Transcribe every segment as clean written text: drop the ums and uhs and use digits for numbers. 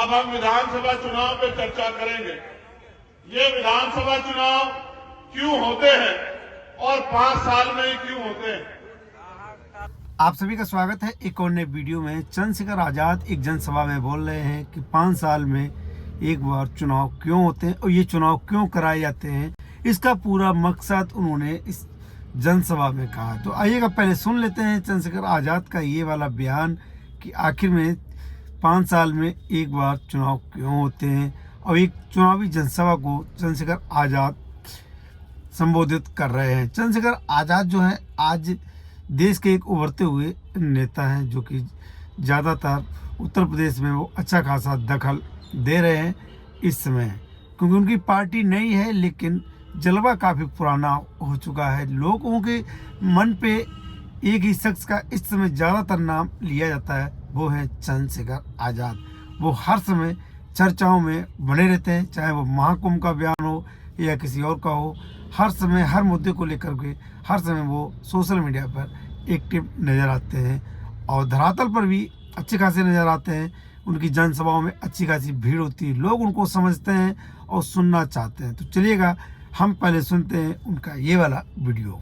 अब हम विधानसभा चुनाव पे चर्चा करेंगे। ये विधानसभा चुनाव क्यों होते हैं और 5 साल में ही क्यों होते हैं। आप सभी का स्वागत है एक और नए वीडियो में। चंद्रशेखर आजाद एक जनसभा में बोल रहे हैं कि 5 साल में एक बार चुनाव क्यों होते हैं और ये चुनाव क्यों कराए जाते हैं, इसका पूरा मकसद उन्होंने इस जनसभा में कहा। तो आइएगा पहले सुन लेते हैं चंद्रशेखर आजाद का ये वाला बयान कि आखिर में 5 साल में एक बार चुनाव क्यों होते हैं और एक चुनावी जनसभा को चंद्रशेखर आजाद संबोधित कर रहे हैं। चंद्रशेखर आजाद जो है आज देश के एक उभरते हुए नेता हैं जो कि ज़्यादातर उत्तर प्रदेश में वो अच्छा खासा दखल दे रहे हैं इस समय, क्योंकि उनकी पार्टी नई है लेकिन जलवा काफ़ी पुराना हो चुका है। लोगों के मन पे एक ही शख्स का इस समय ज़्यादातर नाम लिया जाता है, वो है चंद्रशेखर आज़ाद। वो हर समय चर्चाओं में बने रहते हैं, चाहे वो महाकुंभ का बयान हो या किसी और का हो। हर समय हर मुद्दे को लेकर के हर समय वो सोशल मीडिया पर एक्टिव नज़र आते हैं और धरातल पर भी अच्छे खासे नज़र आते हैं। उनकी जनसभाओं में अच्छी खासी भीड़ होती है, लोग उनको समझते हैं और सुनना चाहते हैं। तो चलिएगा हम पहले सुनते हैं उनका ये वाला वीडियो।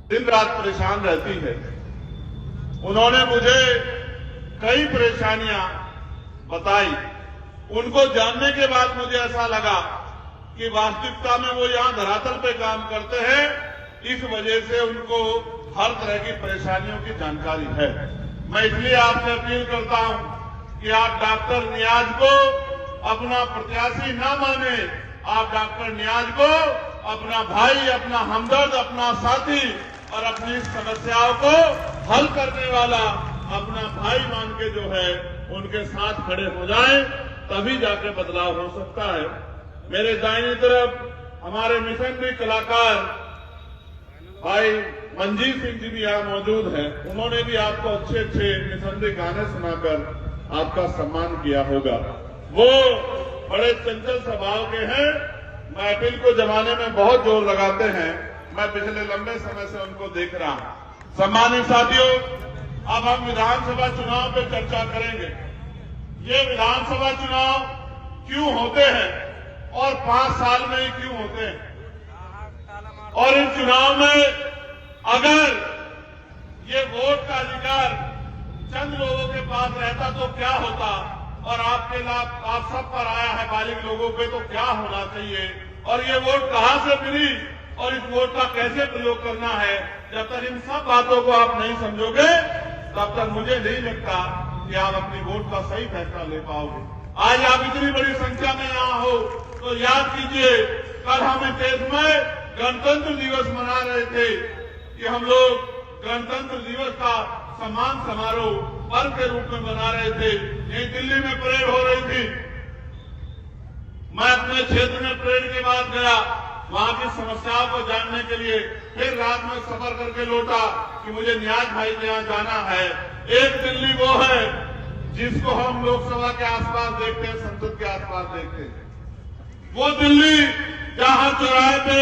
दिन रात परेशान रहती है। उन्होंने मुझे कई परेशानियां बताई। उनको जानने के बाद मुझे ऐसा लगा कि वास्तविकता में वो यहाँ धरातल पे काम करते हैं, इस वजह से उनको हर तरह की परेशानियों की जानकारी है। मैं इसलिए आपसे अपील करता हूं कि आप डॉक्टर नियाज को अपना प्रत्याशी ना माने। आप डॉक्टर नियाज को अपना भाई, अपना हमदर्द, अपना साथी और अपनी समस्याओं को हल करने वाला अपना भाई मान के जो है उनके साथ खड़े हो जाएं, तभी जाके बदलाव हो सकता है। मेरे दाहिनी तरफ हमारे मिशनरी कलाकार भाई मंजीत सिंह जी भी यहाँ मौजूद हैं। उन्होंने भी आपको अच्छे अच्छे मिशनरी गाने सुनाकर आपका सम्मान किया होगा। वो बड़े चंचल स्वभाव के हैं, महफिल को जमाने में बहुत जोर लगाते हैं। मैं पिछले लंबे समय से उनको देख रहा हूं। सम्मानित साथियों, अब हम विधानसभा चुनाव पे चर्चा करेंगे। ये विधानसभा चुनाव क्यों होते हैं और 5 साल में ही क्यों होते हैं, और इन चुनाव में अगर ये वोट का अधिकार चंद लोगों के पास रहता तो क्या होता, और आपके लाभ आप सब पर आया है बालिग लोगों पे, तो क्या होना चाहिए, और ये वोट कहां से मिली और इस वोट का कैसे प्रयोग करना है। जब तक इन सब बातों को आप नहीं समझोगे तब तक मुझे नहीं लगता कि आप अपनी वोट का सही फैसला ले पाओगे। आज आप इतनी बड़ी संख्या में यहाँ हो तो याद कीजिए, कल हम इस देश में गणतंत्र दिवस मना रहे थे कि हम लोग गणतंत्र दिवस का सम्मान समारोह पर्व के रूप में मना रहे थे। यही दिल्ली में परेड हो रही थी। मैं अपने क्षेत्र में परेड के बाद गया, वहां की समस्याओं को जानने के लिए फिर रात में सफर करके लौटा कि मुझे नियाज भाई के यहाँ जाना है। एक दिल्ली वो है जिसको हम लोकसभा के आसपास देखते हैं, संसद के आसपास देखते हैं। वो दिल्ली जहां चौराहे पे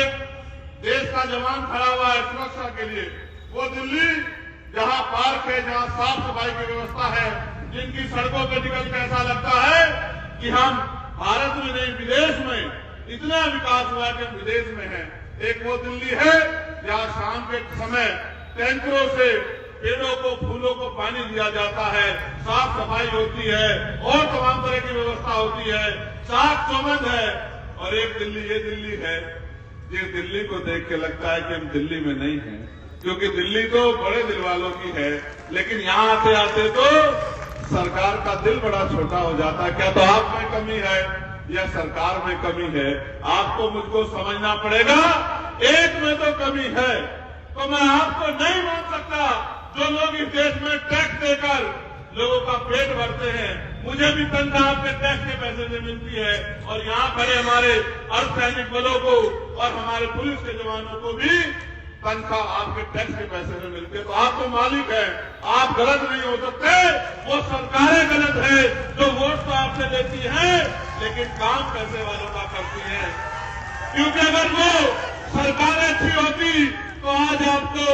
देश का जवान खड़ा हुआ है सुरक्षा के लिए, वो दिल्ली जहां पार्क है, जहां साफ सफाई की व्यवस्था है, जिनकी सड़कों पर निकल के ऐसा लगता है कि हम भारत में नहीं विदेश में, इतना विकास हुआ कि हम विदेश में हैं। एक वो दिल्ली है जहां शाम के समय टैंकरों से पेड़ों को, फूलों को पानी दिया जाता है, साफ सफाई होती है और तमाम तरह की व्यवस्था होती है, साफ चौबंद है। और एक दिल्ली ये दिल्ली है जिस दिल्ली को देख के लगता है कि हम दिल्ली में नहीं हैं, क्योंकि दिल्ली तो बड़े दिल वालों की है, लेकिन यहाँ आते आते तो सरकार का दिल बड़ा छोटा हो जाता है। क्या तो आप में कमी है या सरकार में कमी है? आपको मुझको समझना पड़ेगा, एक में तो कमी है। तो मैं आपको नहीं मान सकता जो लोग इस देश में टैक्स देकर लोगों का पेट भरते हैं। मुझे भी तनख्वाह आपके टैक्स के पैसे से मिलती है और यहाँ खड़े हमारे अर्धसैनिक बलों को और हमारे पुलिस के जवानों को भी तनख्वाह आपके टैक्स के पैसे से मिलती है। तो आप तो मालिक हैं, आप गलत नहीं हो सकते। वो सरकारें गलत है जो वोट तो आपसे लेती हैं लेकिन काम पैसे वालों का करती है। क्योंकि अगर वो सरकारें अच्छी होती तो आज आपको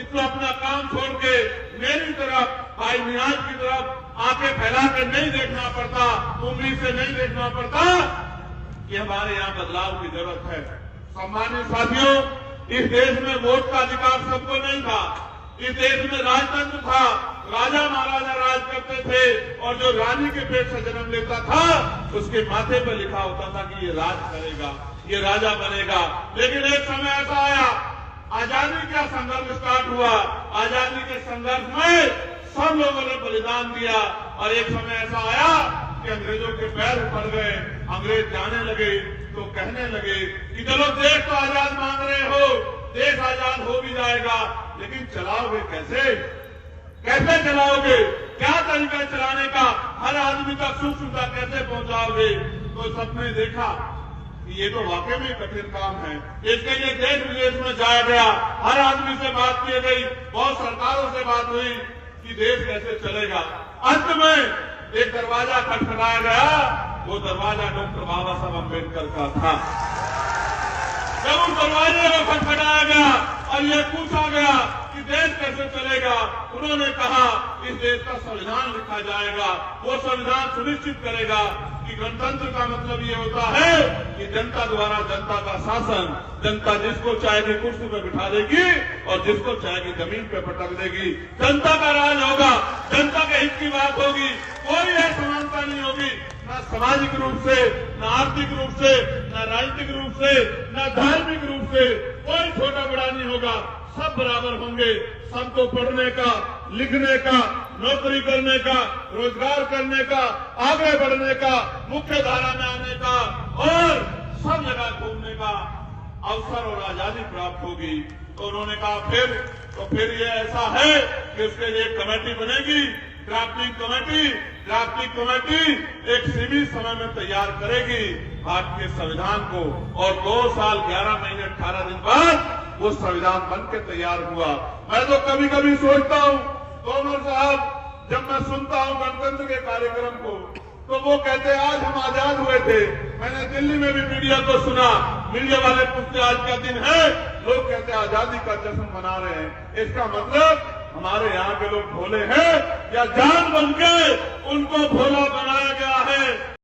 इतना अपना काम छोड़ के मेरी तरफ, भाई नियाज की तरफ आंखें फैला कर नहीं देखना पड़ता, उंगली से नहीं देखना पड़ता कि हमारे यहाँ बदलाव की जरूरत है। सम्मानित साथियों, इस देश में वोट का अधिकार सबको नहीं था। इस देश में राजतंत्र था, राजा महाराजा राज करते थे और जो रानी के पेट से जन्म लेता था उसके माथे पर लिखा होता था कि ये राज करेगा, ये राजा बनेगा। लेकिन एक समय ऐसा आया, आजादी का संघर्ष स्टार्ट हुआ, आजादी के संघर्ष में सब लोगों ने बलिदान दिया और एक समय ऐसा आया कि अंग्रेजों के पैर पड़ गए। अंग्रेज जाने लगे तो कहने लगे कि चलो देश तो आजाद मांग रहे हो, देश आजाद हो भी जाएगा, लेकिन चलाओगे कैसे, कैसे चलाओगे, क्या तरीका चलाने का, हर आदमी तक सुख सुविधा कैसे पहुंचाओगे। तो सबने देखा कि ये तो वाकई में कठिन काम है। इसके लिए देश विदेश में जाया गया, हर आदमी से बात की गई, बहुत सरकारों से बात हुई कि देश कैसे चलेगा। अंत में एक दरवाजा खटखटाया गया, वो दरवाजा डॉक्टर बाबा साहब अम्बेडकर का था। जब उस दरवाजे को खटखटाया गया और ये पूछा गया कि देश कैसे चलेगा, उन्होंने कहा इस देश का संविधान लिखा जाएगा, वो संविधान सुनिश्चित करेगा कि गणतंत्र का मतलब ये होता है कि जनता द्वारा जनता का शासन, जनता जिसको चाहेगी कुर्सी पर बिठा देगी और जिसको चाहेगी जमीन पर पटक देगी। जनता का राज होगा, जनता के हित की बात होगी, कोई असमानता नहीं होगी, न सामाजिक रूप से, न आर्थिक रूप से, न राजनीतिक रूप से, न धार्मिक रूप से, कोई छोटा बड़ा नहीं होगा, सब बराबर होंगे। सबको पढ़ने का, लिखने का, नौकरी करने का, रोजगार करने का, आगे बढ़ने का, मुख्य धारा में आने का और सब जगह घूमने का अवसर और आजादी प्राप्त होगी। तो उन्होंने कहा फिर ये ऐसा है कि उसके लिए कमेटी बनेगी, ड्राफ्टिंग कमेटी एक सीमित समय में तैयार करेगी भारतीय संविधान को और 2 साल 11 महीने 18 दिन बाद वो संविधान बन के तैयार हुआ। मैं तो कभी कभी सोचता हूँ, तोमर साहब जब मैं सुनता हूँ गणतंत्र के कार्यक्रम को तो वो कहते आज हम आजाद हुए थे। मैंने दिल्ली में भी मीडिया को सुना, मीडिया वाले पूछते आज का दिन है, लोग कहते आजादी का जश्न मना रहे हैं। इसका मतलब हमारे यहाँ के लोग भोले हैं या जान बन के उनको भोला बनाया गया है।